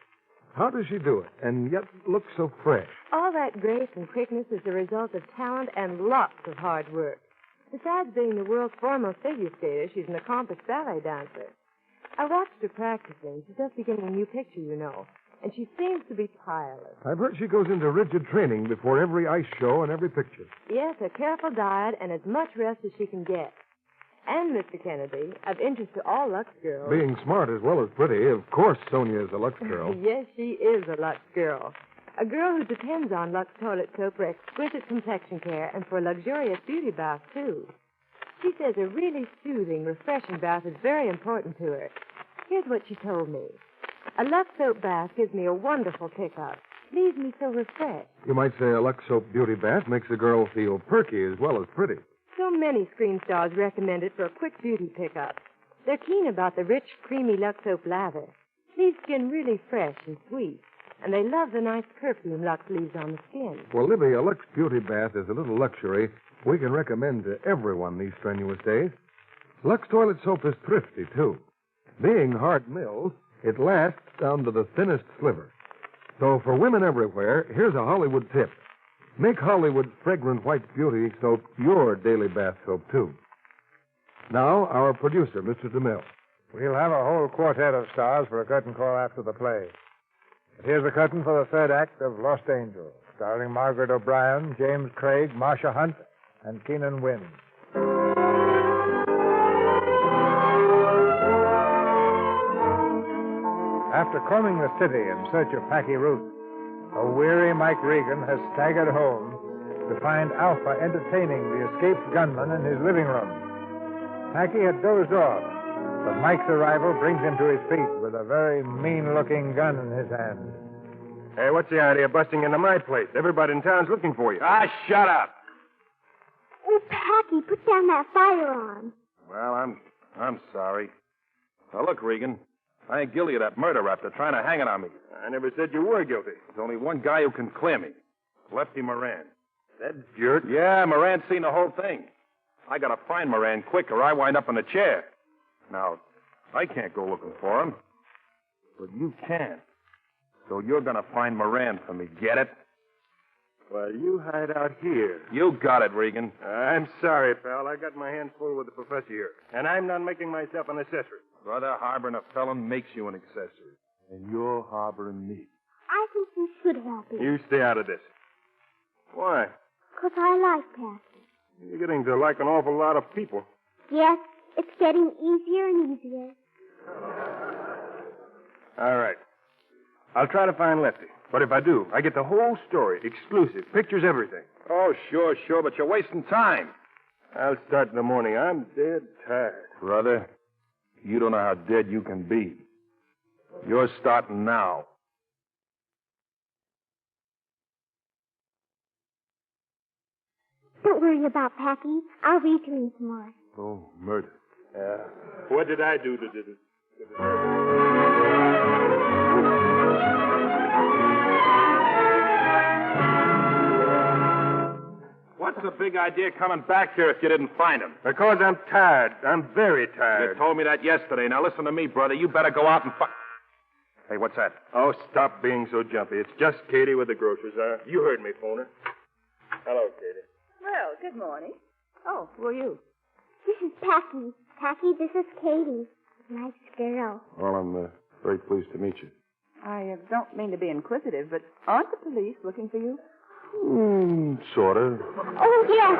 How does she do it, and yet look so fresh? All that grace and quickness is the result of talent and lots of hard work. Besides being the world's foremost figure skater, she's an accomplished ballet dancer. I watched her practicing. She's just beginning a new picture, you know. And she seems to be tireless. I've heard she goes into rigid training before every ice show and every picture. Yes, a careful diet and as much rest as she can get. And, Mr. Kennedy, of interest to all Lux girls... Being smart as well as pretty, of course Sonia is a Lux girl. Yes, she is a Lux girl. A girl who depends on Lux toilet soap for exquisite complexion care and for a luxurious beauty bath, too. She says a really soothing, refreshing bath is very important to her. Here's what she told me. A Lux soap bath gives me a wonderful pick-up. Leaves me so refreshed. You might say a Lux soap beauty bath makes a girl feel perky as well as pretty. So many screen stars recommend it for a quick beauty pick-up. They're keen about the rich, creamy Lux soap lather. Leaves skin really fresh and sweet. And they love the nice perfume Lux leaves on the skin. Well, Libby, a Lux beauty bath is a little luxury we can recommend to everyone these strenuous days. Lux toilet soap is thrifty, too. Being hard milled, it lasts down to the thinnest sliver. So for women everywhere, here's a Hollywood tip. Make Hollywood's fragrant white beauty soap your daily bath soap, too. Now, our producer, Mr. DeMille. We'll have a whole quartet of stars for a curtain call after the play. But here's the curtain for the third act of Lost Angels, starring Margaret O'Brien, James Craig, Marcia Hunt, and Keenan Wynn. After combing the city in search of Packy Roots, a weary Mike Regan has staggered home to find Alpha entertaining the escaped gunman in his living room. Packy had dozed off, but Mike's arrival brings him to his feet with a very mean-looking gun in his hand. Hey, what's the idea of busting into my place? Everybody in town's looking for you. Ah, shut up. Oh, Packy, put down that firearm. Well, I'm sorry. Now, look, Regan, I ain't guilty of that murder rap. They're trying to hang it on me. I never said you were guilty. There's only one guy who can clear me. Lefty Moran. That jerk? Yeah, Moran's seen the whole thing. I gotta find Moran quick or I wind up in a chair. Now, I can't go looking for him. But you can. So you're gonna find Moran for me. Get it? Well, you hide out here. You got it, Regan. I'm sorry, pal. I got my hands full with the professor here. And I'm not making myself an accessory. Brother, harboring a felon makes you an accessory. And you're harboring me. I think you should help me. You stay out of this. Why? Because I like Packy. You're getting to like an awful lot of people. Yes, it's getting easier and easier. All right. I'll try to find Lefty. But if I do, I get the whole story, exclusive, pictures, everything. Oh, sure, but you're wasting time. I'll start in the morning. I'm dead tired. Brother, you don't know how dead you can be. You're starting now. Don't worry about Packy. I'll read to him some more. Oh, murder. What did I do to this? What's the big idea coming back here if you didn't find him? Because I'm tired. I'm very tired. You told me that yesterday. Now listen to me, brother. You better go out and find... Hey, what's that? Oh, stop being so jumpy. It's just Katie with the groceries. You heard me, phone her. Hello, Katie. Well, good morning. Oh, who are you? This is Packy. Packy, this is Katie. Nice girl. Well, I'm very pleased to meet you. I don't mean to be inquisitive, but aren't the police looking for you? Sort of. Oh, yes.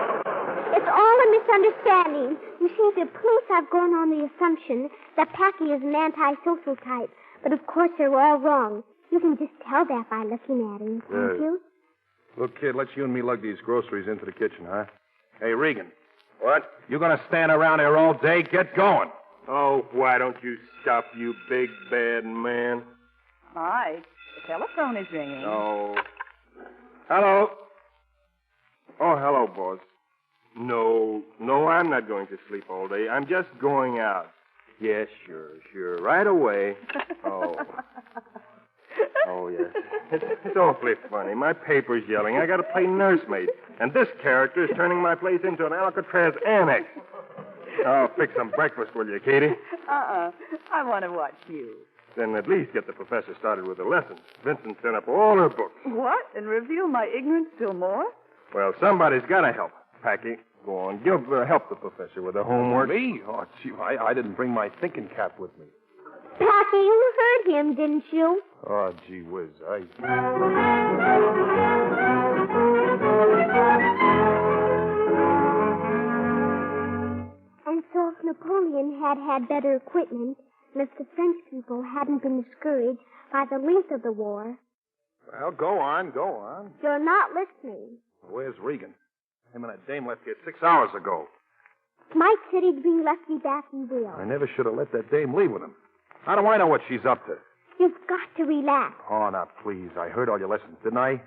It's all a misunderstanding. You see, the police have gone on the assumption that Packy is an antisocial type. But, of course, they're all wrong. You can just tell that by looking at him, can't you? Look, kid, let's you and me lug these groceries into the kitchen, huh? Hey, Regan. What? You gonna stand around here all day? Get going. Oh, why don't you stop, you big bad man? Mike, the telephone is ringing. Oh. Hello. Oh, hello, boss. No, I'm not going to sleep all day. I'm just going out. Yes, sure. Right away. Oh. Oh, yes. It's awfully funny. My paper's yelling. I got to play nursemaid. And this character is turning my place into an Alcatraz annex. Oh, fix some breakfast, will you, Katie? I want to watch you. Then at least get the professor started with the lessons. Vincent sent up all her books. What? And reveal my ignorance still more? Well, somebody's got to help. Packy, go on. Help the professor with the homework. Me? Oh, gee, I didn't bring my thinking cap with me. Packy, you heard him, didn't you? Oh, gee whiz, And so if Napoleon had better equipment, and if the French people hadn't been discouraged by the length of the war... Well, go on. You're not listening. Where's Regan? Him and that dame left here 6 hours ago. Mike said he'd bring Lefty back in jail. I never should have let that dame leave with him. How do I know what she's up to? You've got to relax. Oh, now, please. I heard all your lessons, didn't I?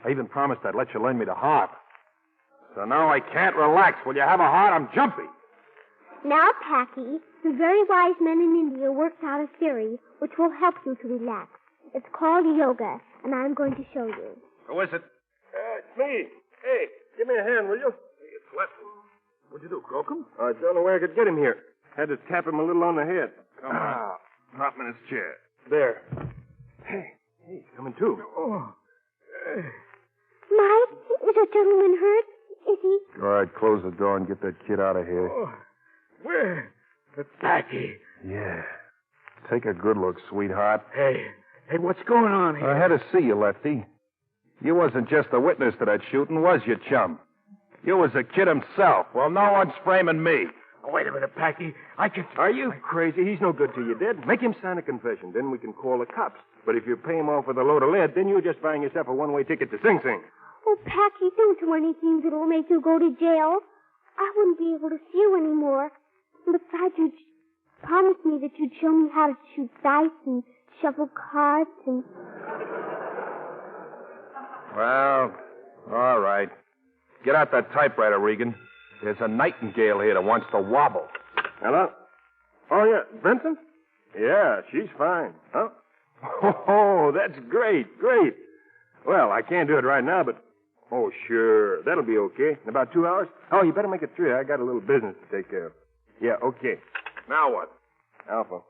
I even promised I'd let you lend me the harp. So now I can't relax. Will you have a heart? I'm jumpy. Now, Packy, the very wise men in India worked out a theory which will help you to relax. It's called yoga, and I'm going to show you. Who is it? It's me. Hey, give me a hand, will you? It's Lefty. What'd you do, croak him? I don't know where I could get him here. Had to tap him a little on the head. Come on. Drop him in his chair. There. Hey, he's coming too. Oh. Mike, is the gentleman hurt? Is he? All right, close the door and get that kid out of here. Oh. Where? The Packy. Yeah. Take a good look, sweetheart. Hey, what's going on here? I had to see you, Lefty. You wasn't just a witness to that shooting, was you, chum? You was the kid himself. Well, no one's framing me. Oh, wait a minute, Packy. Are you crazy? He's no good to you, Dad. Make him sign a confession. Then we can call the cops. But if you pay him off with a load of lead, then you're just buying yourself a one-way ticket to Sing Sing. Oh, Packy, don't do anything that'll make you go to jail. I wouldn't be able to see you anymore. And besides, you'd promised me that you'd show me how to shoot dice and shuffle cards and... Well, all right. Get out that typewriter, Regan. There's a nightingale here that wants to wobble. Hello? Oh, yeah. Vincent? Yeah, she's fine. Huh? Oh, that's great. Well, I can't do it right now, but... Oh, sure. That'll be okay. In about 2 hours? Oh, you better make it 3. I got a little business to take care of. Yeah, okay. Now what? Alpha.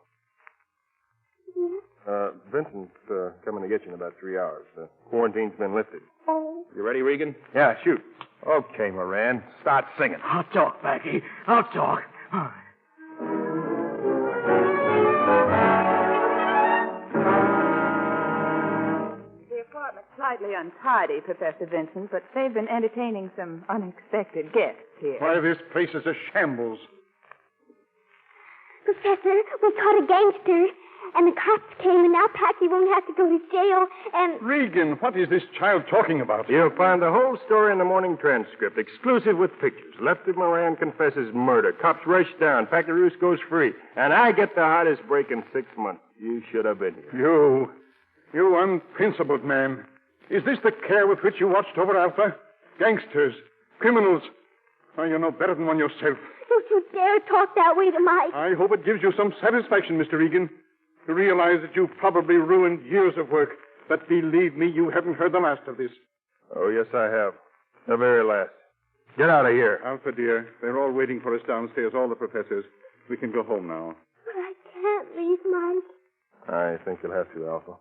Yeah? Vincent's coming to get you in about 3 hours. Quarantine's been lifted. Oh. You ready, Regan? Yeah, shoot. Okay, Moran. Start singing. I'll talk, Packy. I'll talk. The apartment's slightly untidy, Professor Vincent, but they've been entertaining some unexpected guests here. Why, this place is a shambles. Professor, we caught a gangster, and the cops came, and now Patsy won't have to go to jail, and... Regan, what is this child talking about? You'll find the whole story in the morning transcript, exclusive with pictures. Lefty Moran confesses murder. Cops rush down. Packy Roos goes free. And I get the hottest break in 6 months. You should have been here. You unprincipled man. Is this the care with which you watched over Alpha? Gangsters, criminals. Oh, you know better than one yourself. Don't you dare talk that way to Mike. I hope it gives you some satisfaction, Mr. Regan, to realize that you've probably ruined years of work. But believe me, you haven't heard the last of this. Oh, yes, I have. The very last. Get out of here. Alpha, dear, they're all waiting for us downstairs, all the professors. We can go home now. But I can't leave, Mike. I think you'll have to, Alpha.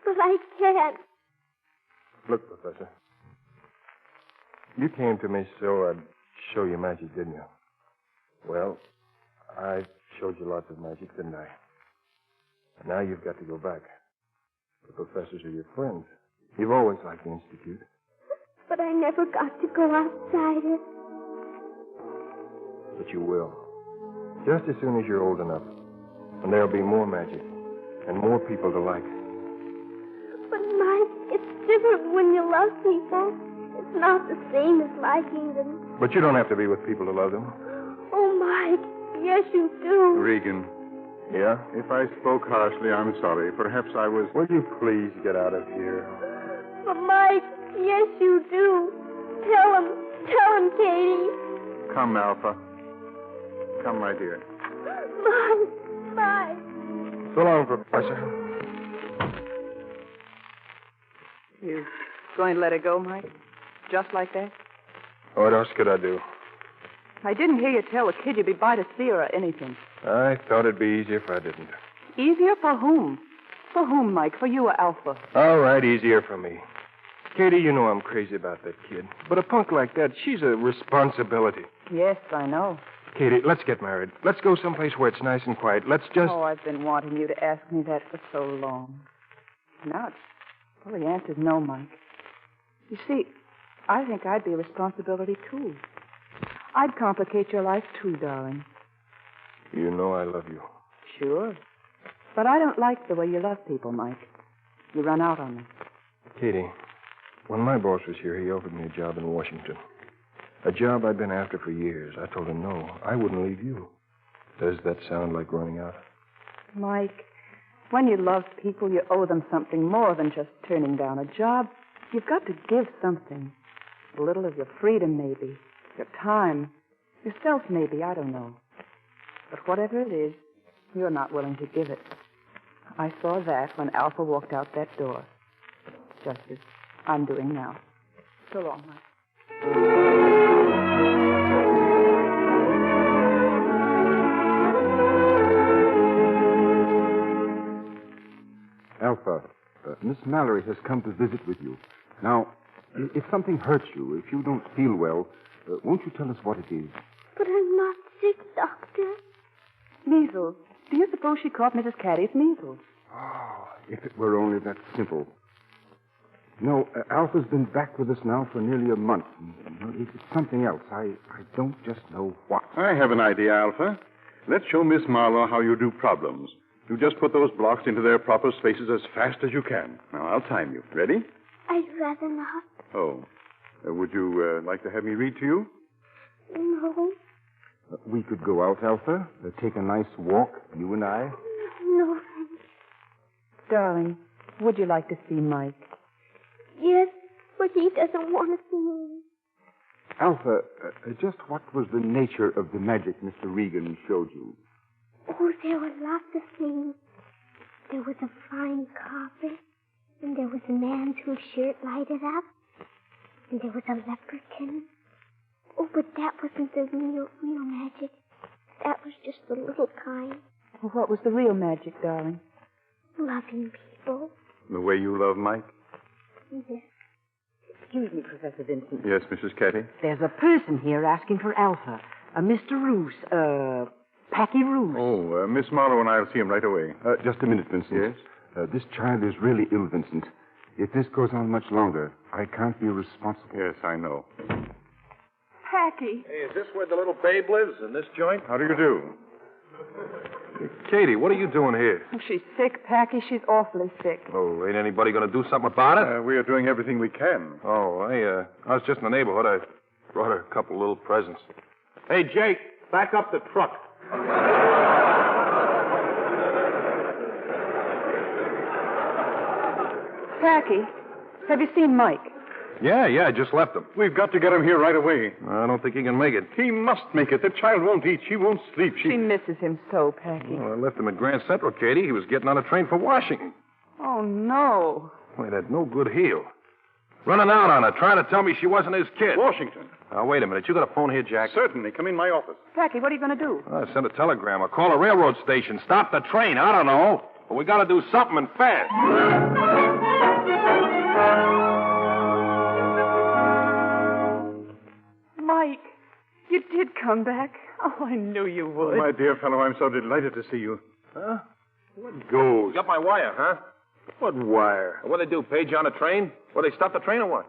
But I can't. Look, Professor. You came to me so I'd show you magic, didn't you? Well, I showed you lots of magic, didn't I? Now you've got to go back. The professors are your friends. You've always liked the Institute. But I never got to go outside it. But you will. Just as soon as you're old enough. And there'll be more magic. And more people to like. But, Mike, it's different when you love people. It's not the same as liking them. But you don't have to be with people to love them. Oh, Mike, yes, you do. Regan. Yeah? If I spoke harshly, I'm sorry. Perhaps I was... Will you please get out of here? But, Mike, yes, you do. Tell him, Katie. Come, Alpha. Come, my dear. Mike. So long, Professor. You going to let her go, Mike? Just like that? What else could I do? I didn't hear you tell the kid you'd be by to see her or anything. I thought it'd be easier if I didn't. Easier for whom? For whom, Mike? For you or Alpha? All right, easier for me. Katie, you know I'm crazy about that kid. But a punk like that, she's a responsibility. Yes, I know. Katie, let's get married. Let's go someplace where it's nice and quiet. Let's just... Oh, I've been wanting you to ask me that for so long. Now, well, the answer's no, Mike. You see, I think I'd be a responsibility, too. I'd complicate your life, too, darling. You know I love you. Sure. But I don't like the way you love people, Mike. You run out on them. Katie, when my boss was here, he offered me a job in Washington. A job I'd been after for years. I told him no. I wouldn't leave you. Does that sound like running out? Mike, when you love people, you owe them something more than just turning down a job. You've got to give something. A little of your freedom, maybe. Your time. Yourself, maybe. I don't know. But whatever it is, you're not willing to give it. I saw that when Alpha walked out that door. Just as I'm doing now. So long, Mike. Alpha, Miss Mallory has come to visit with you. Now, if something hurts you, if you don't feel well, won't you tell us what it is? But I'm not sick, Doctor. Measles. Do you suppose she caught Mrs. Caddy's measles? Oh, if it were only that simple. No, Alpha's been back with us now for nearly a month. It's something else. I don't just know what. I have an idea, Alpha. Let's show Miss Marlowe how you do problems. You just put those blocks into their proper spaces as fast as you can. Now, I'll time you. Ready? I'd rather not. Oh. Would you like to have me read to you? No. We could go out, Alpha. Take a nice walk, you and I. No, thanks. Darling, would you like to see Mike? Yes, but he doesn't want to see me. Alpha, just what was the nature of the magic Mr. Regan showed you? Oh, there were lots of things. There was a fine carpet, and there was a man whose shirt lighted up, and there was a leprechaun. Oh, but that wasn't the real magic. That was just the little kind. Well, what was the real magic, darling? Loving people. The way you love Mike? Yes. Excuse me, Professor Vincent. Yes, Mrs. Catty? There's a person here asking for Alpha. A Mr. Roos. Packy Roos. Oh, Miss Marlowe and I'll see him right away. Just a minute, Vincent. Yes? This child is really ill, Vincent. If this goes on much longer, I can't be responsible. Yes, I know. Packy. Hey, is this where the little babe lives, in this joint? How do you do? Katie, what are you doing here? Oh, she's sick, Packy. She's awfully sick. Oh, ain't anybody going to do something about it? We are doing everything we can. Oh, I was just in the neighborhood. I brought her a couple little presents. Hey, Jake, back up the truck. Packy, have you seen Mike? Yeah, I just left him. We've got to get him here right away. I don't think he can make it. He must make it. The child won't eat. She won't sleep. She misses him so, Packy. Well, I left him at Grand Central, Katie. He was getting on a train for Washington. Oh, no. Well, it had no good heel. Running out on her, trying to tell me she wasn't his kid. Washington. Now, wait a minute. You got a phone here, Jack? Certainly. Come in my office. Packy, what are you going to do? I sent a telegram. Or call a railroad station. Stop the train. I don't know. But we got to do something and fast. Mike, you did come back. Oh, I knew you would. My dear fellow, I'm so delighted to see you. Huh? What goes? You got my wire, huh? What wire? What'd they do, page you on a train? Well, they stopped the train or what?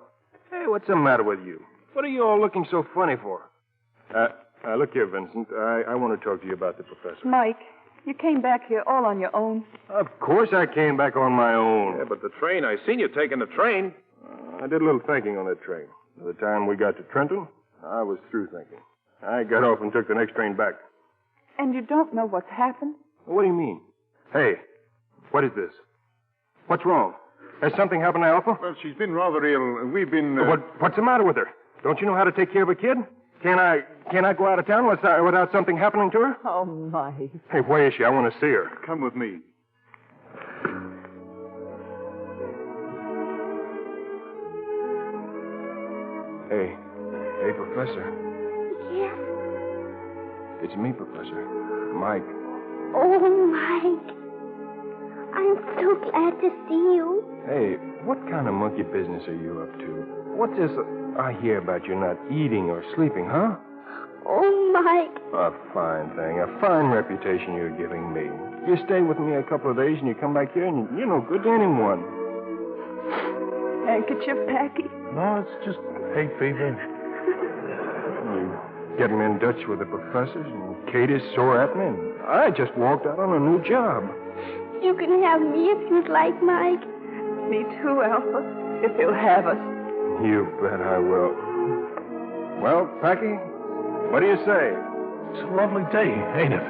Hey, what's the matter with you? What are you all looking so funny for? Look here, Vincent. I want to talk to you about the professor. Mike, you came back here all on your own. Of course I came back on my own. Yeah, but the train, I seen you taking the train. I did a little thinking on that train. By the time we got to Trenton, I was through thinking. I got off and took the next train back. And you don't know what's happened? What do you mean? Hey, what is this? What's wrong? Has something happened to Alpha? Well, she's been rather ill. We've been... What's the matter with her? Don't you know how to take care of a kid? Can't I go out of town without something happening to her? Oh, Mike. Hey, where is she? I want to see her. Come with me. Hey, Professor. Yes? It's me, Professor. Mike. Oh, Mike. I'm so glad to see you. Hey, what kind of monkey business are you up to? What's this I hear about you not eating or sleeping, huh? Oh, Mike. A fine thing. A fine reputation you're giving me. You stay with me a couple of days and you come back here and you're no good to anyone. Handkerchief, Packy? No, it's just hay fever. You getting in Dutch with the professors and Katie's sore at me. And I just walked out on a new job. You can have me if you'd like, Mike. Me too, Alpha, if he'll have us. You bet I will. Well, Packy, what do you say? It's a lovely day, ain't it?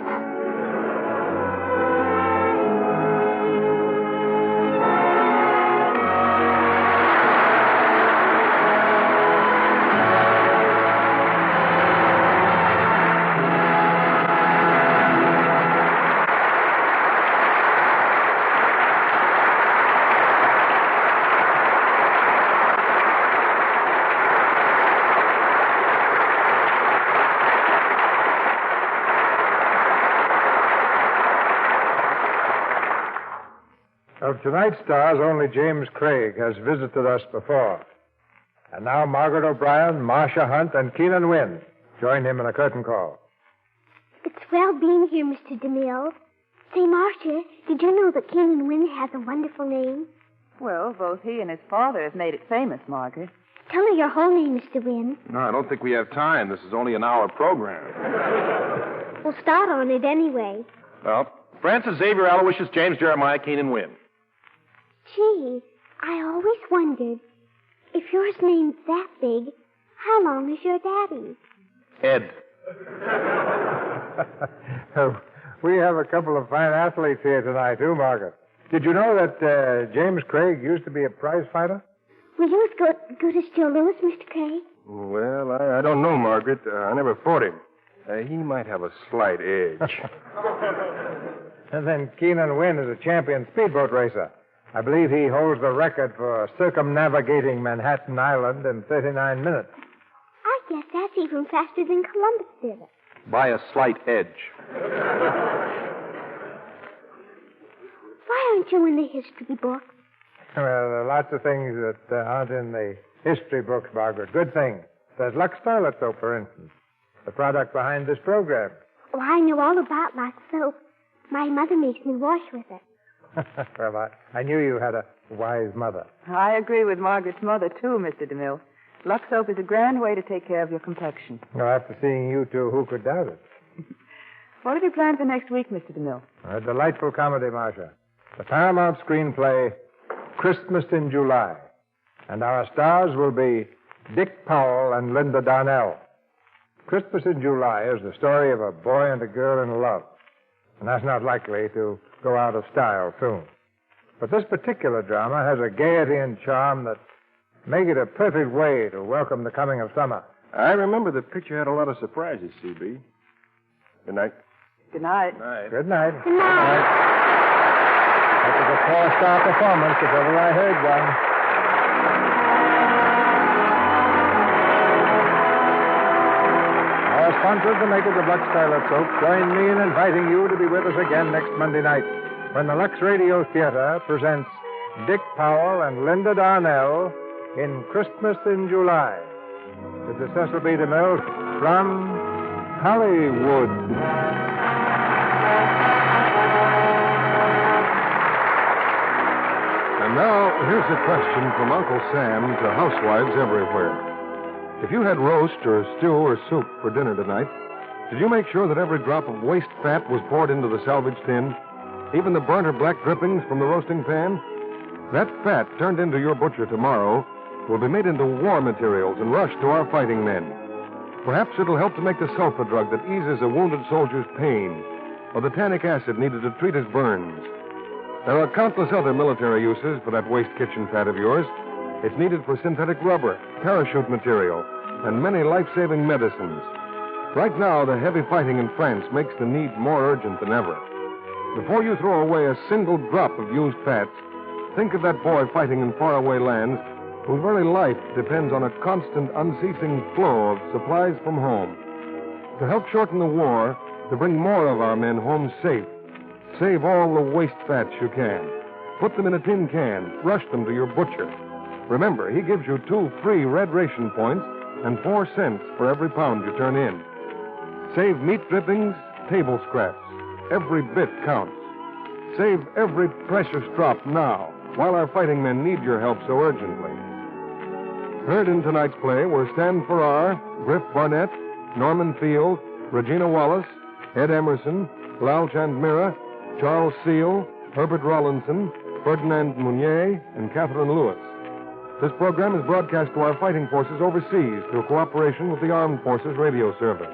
Of tonight's stars, only James Craig has visited us before. And now Margaret O'Brien, Marcia Hunt, and Keenan Wynn join him in a curtain call. It's well being here, Mr. DeMille. Say, Marcia, did you know that Keenan Wynn has a wonderful name? Well, both he and his father have made it famous, Margaret. Tell me your whole name, Mr. Wynn. No, I don't think we have time. This is only an hour program. We'll start on it anyway. Well, Francis Xavier Aloysius James Jeremiah Keenan Wynn. Gee, I always wondered, if yours name's that big, how long is your daddy? Ed. We have a couple of fine athletes here tonight, too, Margaret. Did you know that James Craig used to be a prize fighter? Were you as good as Joe Louis, Mr. Craig? Well, I don't know, Margaret. I never fought him. He might have a slight edge. And then Keenan Wynn is a champion speedboat racer. I believe he holds the record for circumnavigating Manhattan Island in 39 minutes. I guess that's even faster than Columbus did it. By a slight edge. Why aren't you in the history books? Well, there are lots of things that aren't in the history books, Margaret. Good things. There's Lux Toilet Soap, for instance, the product behind this program. Oh, I know all about Lux soap. My mother makes me wash with it. Well, I knew you had a wise mother. I agree with Margaret's mother, too, Mr. DeMille. Lux soap is a grand way to take care of your complexion. Well, after seeing you two, who could doubt it? What have you planned for next week, Mr. DeMille? A delightful comedy, Marcia. The Paramount screenplay, Christmas in July. And our stars will be Dick Powell and Linda Darnell. Christmas in July is the story of a boy and a girl in love. And that's not likely to go out of style soon. But this particular drama has a gaiety and charm that make it a perfect way to welcome the coming of summer. I remember the picture had a lot of surprises, C.B. Good night. Good night. Good night. Good night. That was a 4-star performance, if ever I heard one. Our sponsors, the makers of Lux Toilet Soap, join me in inviting you to be with us again next Monday night when the Lux Radio Theatre presents Dick Powell and Linda Darnell in Christmas in July. This is Cecil B. DeMille from Hollywood. And now, here's a question from Uncle Sam to housewives everywhere. If you had roast or stew or soup for dinner tonight, did you make sure that every drop of waste fat was poured into the salvage tin? Even the burnt or black drippings from the roasting pan? That fat turned into your butcher tomorrow will be made into war materials and rushed to our fighting men. Perhaps it'll help to make the sulfur drug that eases a wounded soldier's pain, or the tannic acid needed to treat his burns. There are countless other military uses for that waste kitchen fat of yours. It's needed for synthetic rubber, parachute material, and many life-saving medicines. Right now, the heavy fighting in France makes the need more urgent than ever. Before you throw away a single drop of used fats, think of that boy fighting in faraway lands whose very life depends on a constant, unceasing flow of supplies from home. To help shorten the war, to bring more of our men home safe, save all the waste fats you can. Put them in a tin can. Rush them to your butcher. Remember, he gives you 2 free red ration points and 4 cents for every pound you turn in. Save meat drippings, table scraps. Every bit counts. Save every precious drop now, while our fighting men need your help so urgently. Heard in tonight's play were Stan Farrar, Griff Barnett, Norman Field, Regina Wallace, Ed Emerson, Lal Chandmira, Charles Seal, Herbert Rollinson, Ferdinand Mounier, and Catherine Lewis. This program is broadcast to our fighting forces overseas through cooperation with the Armed Forces Radio Service.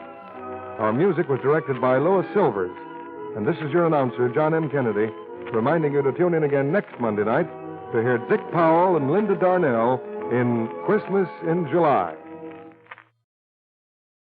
Our music was directed by Lois Silvers, and this is your announcer, John M. Kennedy, reminding you to tune in again next Monday night to hear Dick Powell and Linda Darnell in Christmas in July.